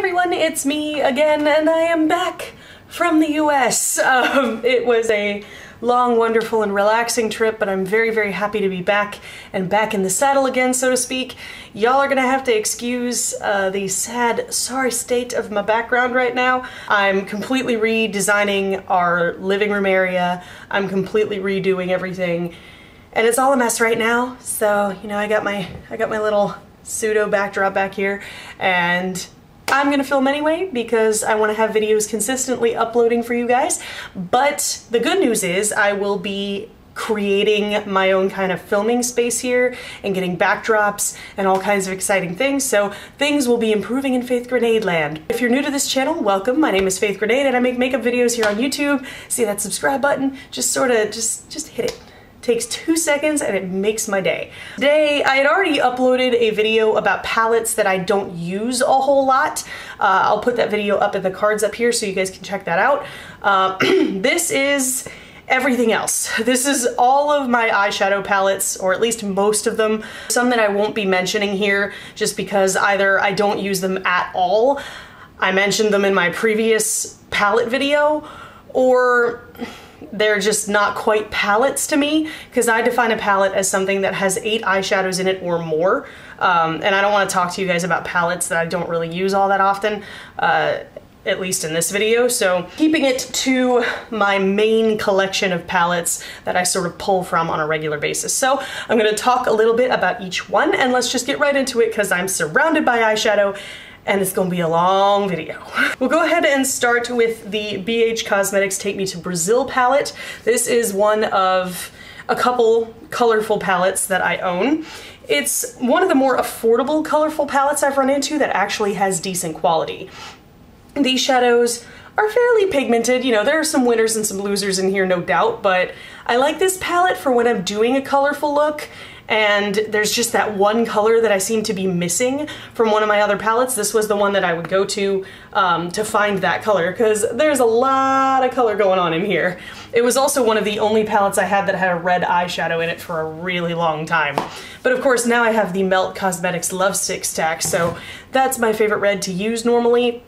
everyone, it's me again, and I am back from the US. It was a long, wonderful, and relaxing trip, but I'm very, very happy to be back and back in the saddle again, so to speak. Y'all are gonna have to excuse the sad, sorry state of my background right now. I'm completely redesigning our living room area. I'm completely redoing everything, and it's all a mess right now. So, you know, I got my little pseudo backdrop back here, and I'm gonna film anyway because I want to have videos consistently uploading for you guys. But the good news is I will be creating my own kind of filming space here and getting backdrops and all kinds of exciting things. So things will be improving in Faith Grenade land. If you're new to this channel, welcome. My name is Faith Grenade and I make makeup videos here on YouTube. See that subscribe button? Just hit it. Takes 2 seconds and it makes my day. Today, I had already uploaded a video about palettes that I don't use a whole lot. I'll put that video up in the cards up here so you guys can check that out. This is everything else. This is all of my eyeshadow palettes, or at least most of them. Some that I won't be mentioning here just because either I don't use them at all, I mentioned them in my previous palette video, or they're just not quite palettes to me, because I define a palette as something that has 8 eyeshadows in it or more. And I don't want to talk to you guys about palettes that I don't really use all that often, at least in this video. So keeping it to my main collection of palettes that I sort of pull from on a regular basis. So I'm going to talk a little bit about each one, and let's just get right into it because I'm surrounded by eyeshadow and it's gonna be a long video. We'll go ahead and start with the BH Cosmetics Take Me to Brazil palette. This is one of a couple colorful palettes that I own. It's one of the more affordable colorful palettes I've run into that actually has decent quality. These shadows are fairly pigmented. You know, there are some winners and some losers in here, no doubt, but I like this palette for when I'm doing a colorful look and there's just that one color that I seem to be missing from one of my other palettes. This was the one that I would go to find that color, because there's a lot of color going on in here. It was also one of the only palettes I had that had a red eyeshadow in it for a really long time. But of course now I have the Melt Cosmetics Love Stick stack, so that's my favorite red to use normally.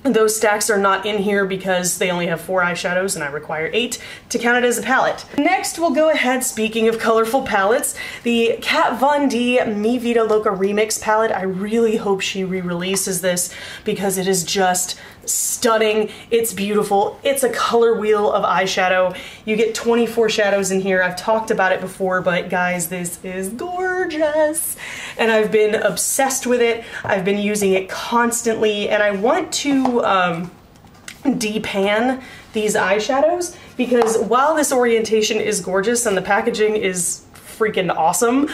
Those stacks are not in here because they only have 4 eyeshadows and I require 8 to count it as a palette. Next, we'll go ahead, speaking of colorful palettes, the Kat Von D Mi Vida Loca Remix palette. I really hope she re-releases this because it is just stunning. It's beautiful. It's a color wheel of eyeshadow. You get 24 shadows in here. I've talked about it before, but guys, this is gorgeous. And I've been obsessed with it. I've been using it constantly, and I want to depan these eyeshadows because while this orientation is gorgeous and the packaging is freaking awesome,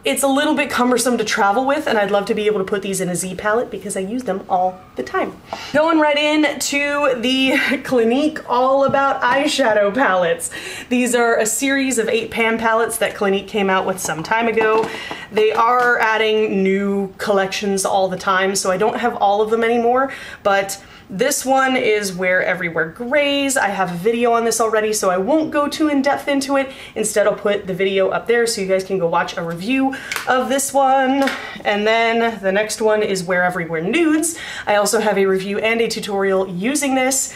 it's a little bit cumbersome to travel with, and I'd love to be able to put these in a Z palette because I use them all the time. Going right in to the Clinique All About Eyeshadow palettes. These are a series of 8 pan palettes that Clinique came out with some time ago. They are adding new collections all the time, so I don't have all of them anymore, but this one is Wear Everywhere Grays. I have a video on this already, so I won't go too in-depth into it. Instead, I'll put the video up there so you guys can go watch a review of this one. And then the next one is Wear Everywhere Nudes. I also have a review and a tutorial using this,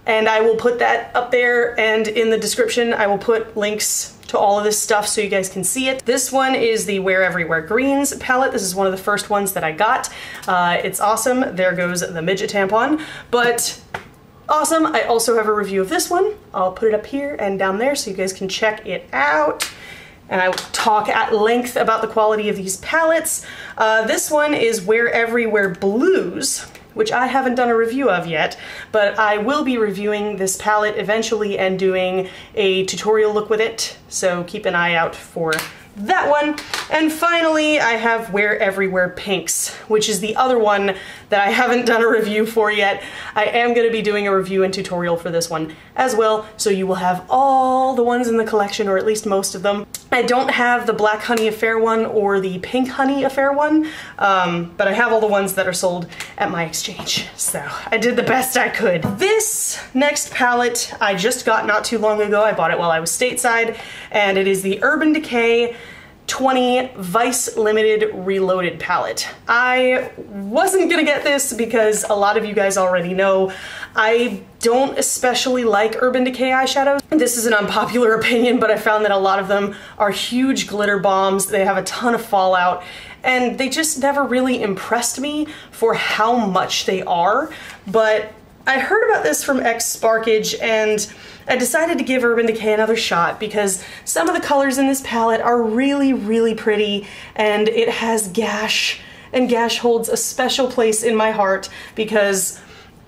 and I will put that up there, and in the description I will put links to all of this stuff so you guys can see it. This one is the Wear Everywhere Greens palette. This is one of the first ones that I got. It's awesome. There goes the midget tampon, but awesome. I also have a review of this one. I'll put it up here and down there so you guys can check it out. And I will talk at length about the quality of these palettes. This one is Wear Everywhere Blues, which I haven't done a review of yet, but I will be reviewing this palette eventually and doing a tutorial look with it, so keep an eye out for that one. And finally, I have Wear Everywhere Pinks, which is the other one that I haven't done a review for yet. I am going to be doing a review and tutorial for this one as well, so you will have all the ones in the collection, or at least most of them. I don't have the Black Honey Affair one or the Pink Honey Affair one, but I have all the ones that are sold at my exchange, so I did the best I could. This next palette I just got not too long ago. I bought it while I was stateside, and it is the Urban Decay 20 Vice Limited Reloaded palette. I wasn't gonna get this because a lot of you guys already know I don't especially like Urban Decay eyeshadows. This is an unpopular opinion, but I found that a lot of them are huge glitter bombs. They have a ton of fallout, and they just never really impressed me for how much they are. But I heard about this from Sparkage, and I decided to give Urban Decay another shot because some of the colors in this palette are really, really pretty, and it has Gash, and Gash holds a special place in my heart because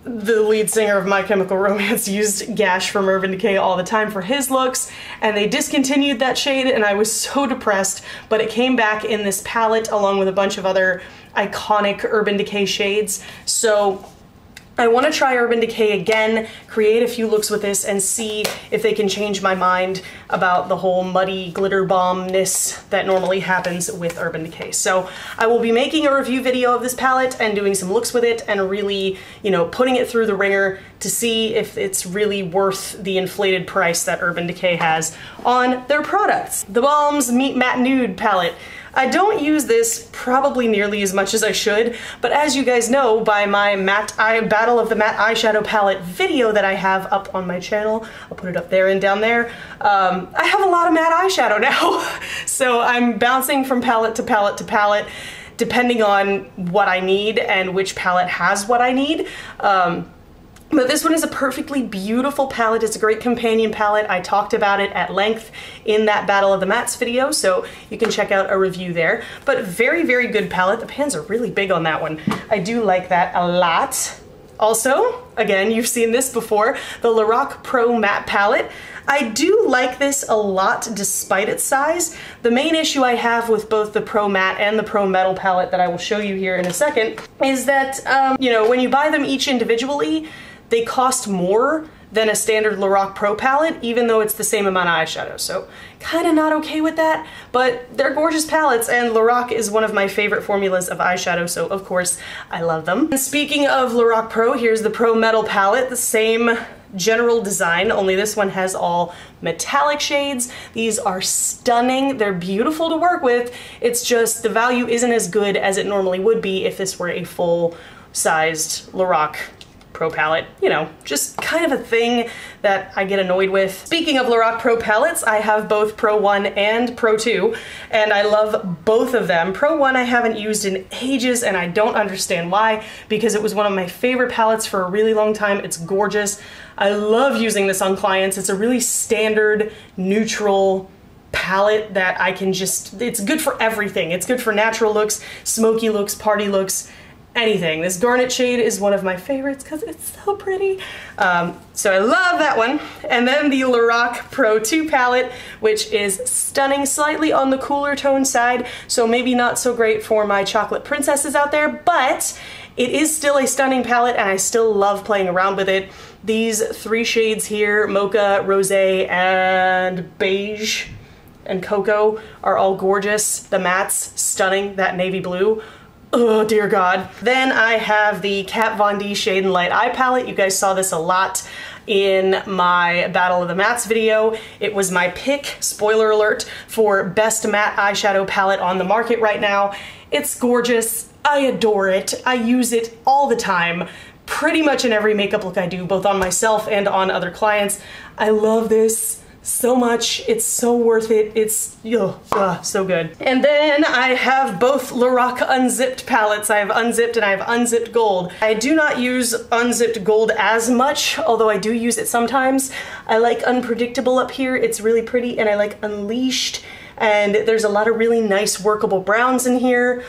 the lead singer of My Chemical Romance used Gash from Urban Decay all the time for his looks, and they discontinued that shade, and I was so depressed, but it came back in this palette along with a bunch of other iconic Urban Decay shades. So I want to try Urban Decay again, create a few looks with this, and see if they can change my mind about the whole muddy glitter bombness that normally happens with Urban Decay. So I will be making a review video of this palette and doing some looks with it and really, you know, putting it through the ringer to see if it's really worth the inflated price that Urban Decay has on their products. The Balms Meet Matte Nude palette. I don't use this probably nearly as much as I should, but as you guys know by my Battle of the Matte Eyeshadow Palette video that I have up on my channel, I'll put it up there and down there, I have a lot of matte eyeshadow now. So I'm bouncing from palette to palette to palette, depending on what I need and which palette has what I need. But this one is a perfectly beautiful palette. It's a great companion palette. I talked about it at length in that Battle of the Mattes video, so you can check out a review there. But very, very good palette. The pans are really big on that one. I do like that a lot. Also, again, you've seen this before, the Lorac Pro Matte Palette. I do like this a lot despite its size. The main issue I have with both the Pro Matte and the Pro Metal palette that I will show you here in a second is that, you know, when you buy them each individually, they cost more than a standard Lorac Pro palette, even though it's the same amount of eyeshadow. So kind of not okay with that, but they're gorgeous palettes, and Lorac is one of my favorite formulas of eyeshadow, so of course I love them. And speaking of Lorac Pro, here's the Pro Metal palette, the same general design, only this one has all metallic shades. These are stunning. They're beautiful to work with. It's just the value isn't as good as it normally would be if this were a full-sized Lorac Pro palette. You know, just kind of a thing that I get annoyed with. Speaking of Lorac Pro palettes, I have both Pro 1 and Pro 2, and I love both of them. Pro 1 I haven't used in ages, and I don't understand why, because it was one of my favorite palettes for a really long time. It's gorgeous. I love using this on clients. It's a really standard, neutral palette that I can just, it's good for everything. It's good for natural looks, smoky looks, party looks, anything. This garnet shade is one of my favorites because it's so pretty. So I love that one. And then the Lorac Pro 2 palette, which is stunning, slightly on the cooler tone side, so maybe not so great for my chocolate princesses out there, but it is still a stunning palette and I still love playing around with it. These three shades here, Mocha, Rosé, and Beige, and Cocoa, are all gorgeous. The mattes, stunning. That navy blue, oh dear God. Then I have the Kat Von D Shade and Light Eye palette. You guys saw this a lot in my Battle of the Mattes video. It was my pick, spoiler alert, for best matte eyeshadow palette on the market right now. It's gorgeous. I adore it. I use it all the time, pretty much in every makeup look I do, both on myself and on other clients. I love this so much. It's so worth it. It's so good. And then I have both Lorac Unzipped palettes. I have Unzipped and I have Unzipped Gold. I do not use Unzipped Gold as much, although I do use it sometimes. I like Unpredictable up here. It's really pretty, and I like Unleashed, and there's a lot of really nice workable browns in here.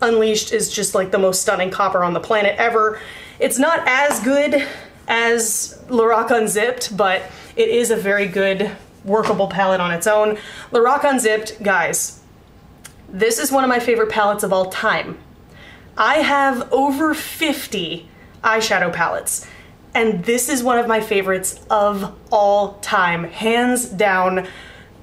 Unleashed is just like the most stunning copper on the planet ever. It's not as good as Lorac Unzipped, but it is a very good workable palette on its own. Lorac Unzipped, guys, this is one of my favorite palettes of all time. I have over 50 eyeshadow palettes, and this is one of my favorites of all time, hands down.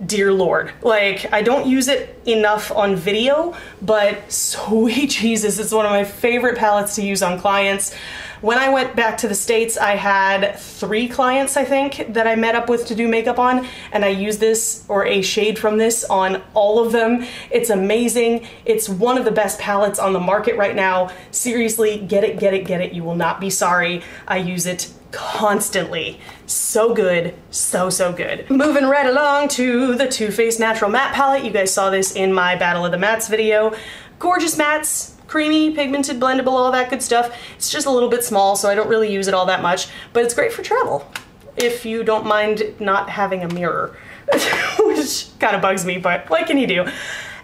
Dear Lord. Like, I don't use it enough on video, but sweet Jesus, it's one of my favorite palettes to use on clients. When I went back to the States, I had 3 clients, I think, that I met up with to do makeup on, and I used this, or a shade from this, on all of them. It's amazing. It's one of the best palettes on the market right now. Seriously, get it, get it, get it. You will not be sorry. I use it constantly. So good, so, so good. Moving right along to the Too Faced Natural Matte Palette. You guys saw this in my Battle of the Mattes video. Gorgeous mattes, creamy, pigmented, blendable, all that good stuff. It's just a little bit small, so I don't really use it all that much, but it's great for travel, if you don't mind not having a mirror, which kind of bugs me, but what can you do?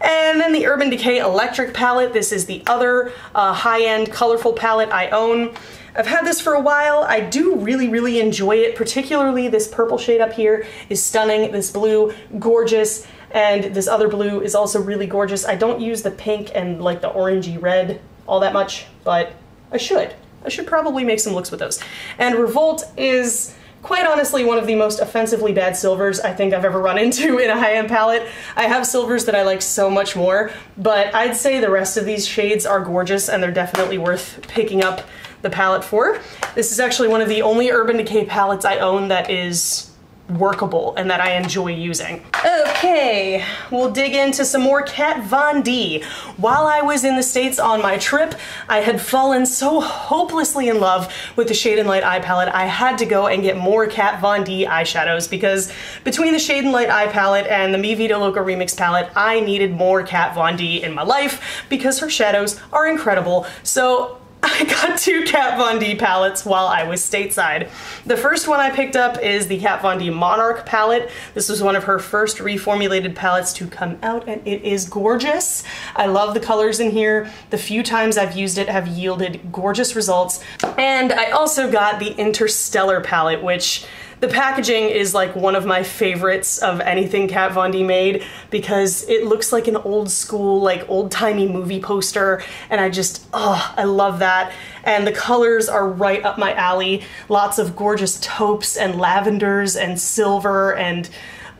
And then the Urban Decay Electric Palette. This is the other high-end colorful palette I own. I've had this for a while. I do really, really enjoy it, particularly this purple shade up here is stunning. This blue, gorgeous, and this other blue is also really gorgeous. I don't use the pink and like the orangey red all that much, but I should. I should probably make some looks with those. And Revolt is quite honestly one of the most offensively bad silvers I think I've ever run into in a high-end palette. I have silvers that I like so much more, but I'd say the rest of these shades are gorgeous and they're definitely worth picking up the palette for. This is actually one of the only Urban Decay palettes I own that is workable and that I enjoy using. Okay, we'll dig into some more Kat Von D. While I was in the States on my trip, I had fallen so hopelessly in love with the Shade and Light eye palette, I had to go and get more Kat Von D eyeshadows because between the Shade and Light eye palette and the Mi Vida Loca Remix palette, I needed more Kat Von D in my life because her shadows are incredible. So I got 2 Kat Von D palettes while I was stateside. The first one I picked up is the Kat Von D Monarch palette. This was one of her first reformulated palettes to come out, and it is gorgeous. I love the colors in here. The few times I've used it have yielded gorgeous results. And I also got the Interstellar palette, which the packaging is like one of my favorites of anything Kat Von D made because it looks like an old school, like old-timey movie poster, and I just, oh, I love that. And the colors are right up my alley. Lots of gorgeous taupes and lavenders and silver and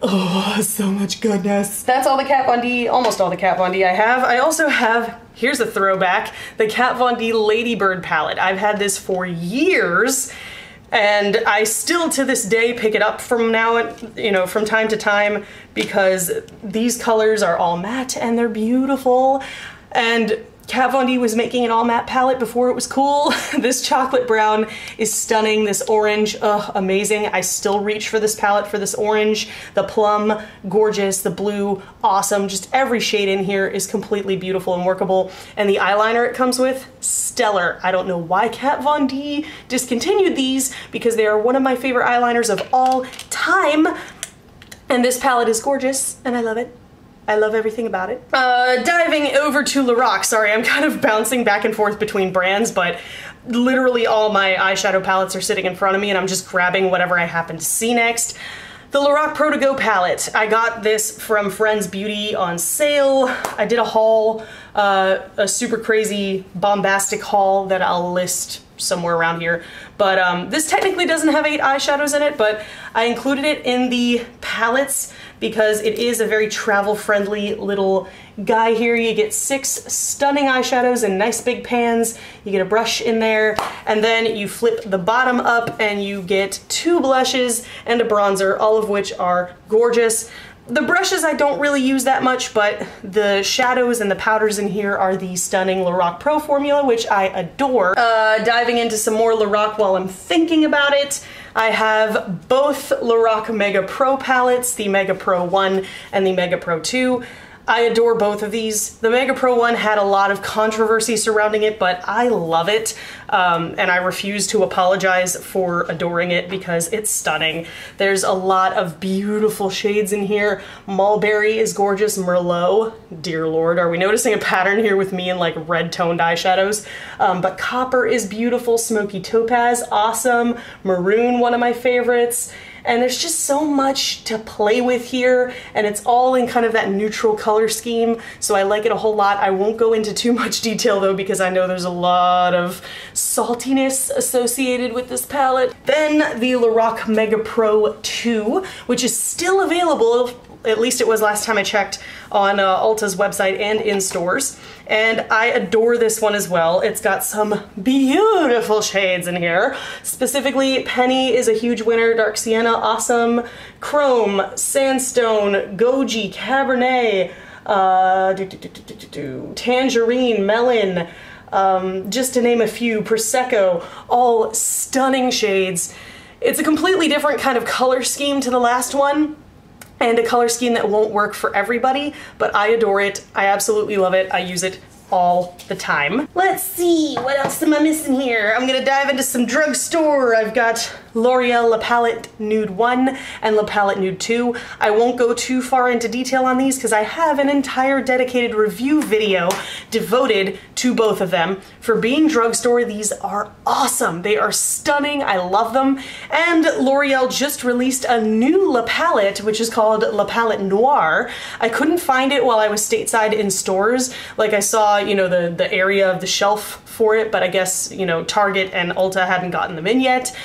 oh, so much goodness. That's all the Kat Von D, almost all the Kat Von D I have. I also have, here's a throwback, the Kat Von D Ladybird palette. I've had this for years, and I still to this day pick it up from from time to time because these colors are all matte and they're beautiful. And Kat Von D was making an all matte palette before it was cool. This chocolate brown is stunning. This orange, amazing. I still reach for this palette for this orange. The plum, gorgeous. The blue, awesome. Just every shade in here is completely beautiful and workable. And the eyeliner it comes with, stellar. I don't know why Kat Von D discontinued these because they are one of my favorite eyeliners of all time. And this palette is gorgeous and I love it. I love everything about it. Diving over to Lorac. Sorry, I'm kind of bouncing back and forth between brands, but literally all my eyeshadow palettes are sitting in front of me and I'm just grabbing whatever I happen to see next. The Lorac Pro To Go palette. I got this from Friends Beauty on sale. I did a haul, a super crazy bombastic haul that I'll list somewhere around here. But this technically doesn't have 8 eyeshadows in it, but I included it in the palettes because it is a very travel-friendly little guy here. You get 6 stunning eyeshadows in nice big pans. You get a brush in there, and then you flip the bottom up and you get 2 blushes and a bronzer, all of which are gorgeous. The brushes I don't really use that much, but the shadows and the powders in here are the stunning Lorac Pro formula, which I adore. Diving into some more Lorac while I'm thinking about it, I have both Lorac Mega Pro palettes, the Mega Pro 1 and the Mega Pro 2. I adore both of these. The Mega Pro 1 had a lot of controversy surrounding it, but I love it, and I refuse to apologize for adoring it because it's stunning. There's a lot of beautiful shades in here. Mulberry is gorgeous. Merlot, dear lord, are we noticing a pattern here with me in like red toned eyeshadows? But Copper is beautiful. Smoky Topaz, awesome. Maroon, one of my favorites. And there's just so much to play with here, and it's all in kind of that neutral color scheme, so I like it a whole lot. I won't go into too much detail though because I know there's a lot of saltiness associated with this palette. Then the Lorac Mega Pro 2, which is still available At least it was last time I checked on Ulta's website and in stores. And I adore this one as well. It's got some beautiful shades in here. Specifically, Penny is a huge winner. Dark Sienna, awesome. Chrome, Sandstone, Goji, Cabernet, Tangerine, Melon, just to name a few, Prosecco, all stunning shades. It's a completely different kind of color scheme to the last one, and a color scheme that won't work for everybody, but I adore it. I absolutely love it. I use it all the time. Let's see, what else am I missing here? I'm gonna dive into some drugstore. I've got L'Oreal La Palette Nude 1 and La Palette Nude 2. I won't go too far into detail on these because I have an entire dedicated review video devoted to both of them. For being drugstore, these are awesome. They are stunning. I love them. And L'Oreal just released a new La Palette, which is called La Palette Noir. I couldn't find it while I was stateside in stores. Like, I saw, you know, the area of the shelf for it, but I guess, you know, Target and Ulta hadn't gotten them in yet.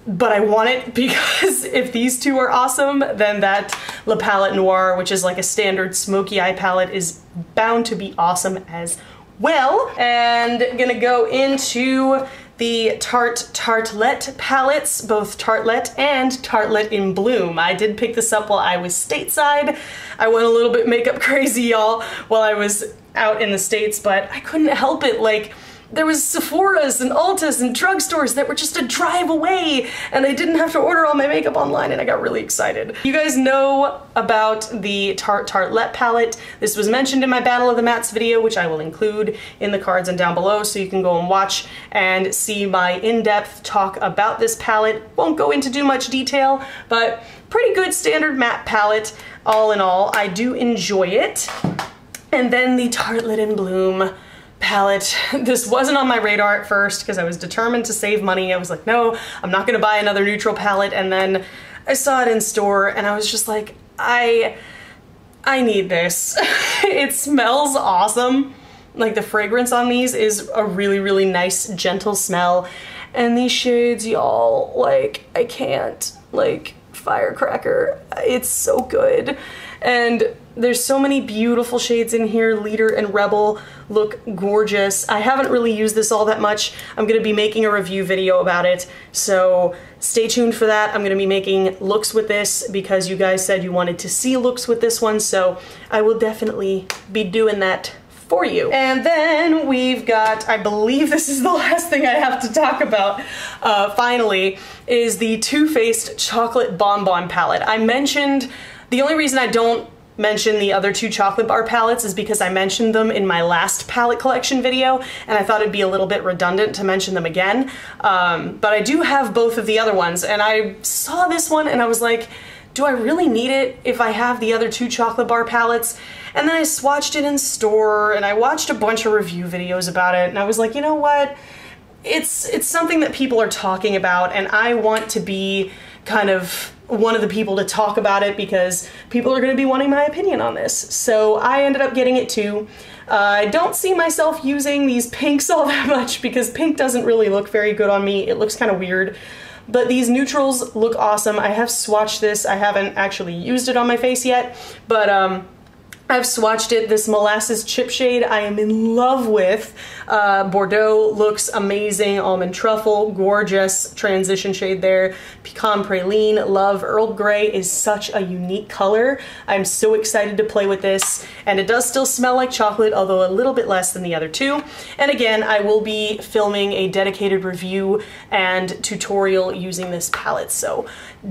But I want it because if these two are awesome, then that La Palette Noir, which is like a standard smoky eye palette, is bound to be awesome as well. And gonna go into the Tartelette palettes, both Tartelette and Tartelette in Bloom. I did pick this up while I was stateside. I went a little bit makeup crazy, y'all, while I was out in the States, but I couldn't help it. Like, there was Sephora's and Ulta's and drugstores that were just a drive away, and I didn't have to order all my makeup online, and I got really excited. You guys know about the Tartelette palette. This was mentioned in my Battle of the Mattes video, which I will include in the cards and down below, so you can go and watch and see my in-depth talk about this palette. Won't go into too much detail, but pretty good standard matte palette all in all. I do enjoy it. And then the Tartelette in Bloom palette. This wasn't on my radar at first because I was determined to save money. I was like, no, I'm not gonna buy another neutral palette. And then I saw it in store and I was just like, I need this. It smells awesome. Like, the fragrance on these is a really, really nice, gentle smell. And these shades, y'all, like, I can't, like, firecracker. It's so good. And there's so many beautiful shades in here. Leader and Rebel look gorgeous. I haven't really used this all that much. I'm gonna be making a review video about it, so stay tuned for that. I'm gonna be making looks with this because you guys said you wanted to see looks with this one, so I will definitely be doing that for you. And then we've got, I believe this is the last thing I have to talk about, finally, is the Too Faced Chocolate Bonbon palette. I mentioned, the only reason I don't mention the other two chocolate bar palettes is because I mentioned them in my last palette collection video, and I thought it'd be a little bit redundant to mention them again. But I do have both of the other ones, and I saw this one and I was like, do I really need it if I have the other two chocolate bar palettes? And then I swatched it in store and I watched a bunch of review videos about it, and I was like, you know what? It's something that people are talking about, and I want to be kind of one of the people to talk about it because people are going to be wanting my opinion on this. So I ended up getting it too. I don't see myself using these pinks all that much because pink doesn't really look very good on me. It looks kind of weird. But these neutrals look awesome. I have swatched this. I haven't actually used it on my face yet, but I've swatched it. This molasses chip shade I am in love with. Bordeaux looks amazing. Almond truffle, gorgeous transition shade there. Pecan praline, love. Earl Grey is such a unique color. I'm so excited to play with this. And it does still smell like chocolate, although a little bit less than the other two. And again, I will be filming a dedicated review and tutorial using this palette, so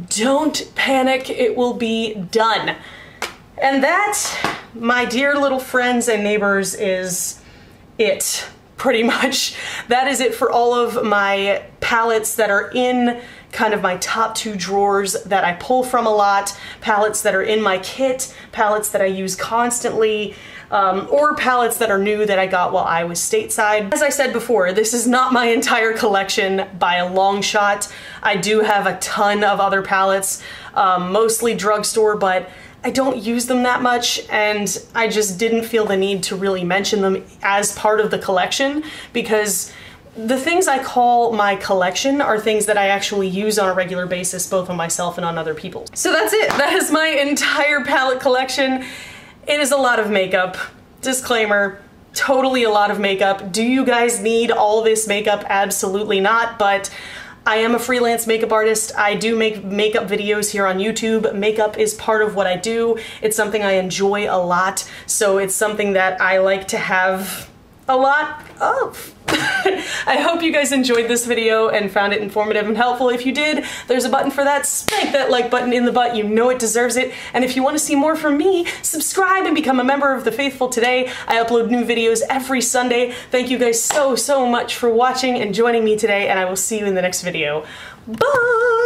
don't panic, it will be done. And that, my dear little friends and neighbors, is it, pretty much. That is it for all of my palettes that are in kind of my top two drawers that I pull from a lot, palettes that are in my kit, palettes that I use constantly, or palettes that are new that I got while I was stateside. As I said before, this is not my entire collection by a long shot. I do have a ton of other palettes, mostly drugstore, but I don't use them that much, and I just didn't feel the need to really mention them as part of the collection because the things I call my collection are things that I actually use on a regular basis, both on myself and on other people. So that's it. That is my entire palette collection. It is a lot of makeup. Disclaimer, totally a lot of makeup. Do you guys need all this makeup? Absolutely not, but I am a freelance makeup artist. I do make makeup videos here on YouTube. Makeup is part of what I do. It's something I enjoy a lot, so it's something that I like to have a lot of. I hope you guys enjoyed this video and found it informative and helpful. If you did, there's a button for that. Spank that like button in the butt. You know it deserves it. And if you want to see more from me, subscribe and become a member of the faithful today. I upload new videos every Sunday. Thank you guys so much for watching and joining me today, and I will see you in the next video. Bye!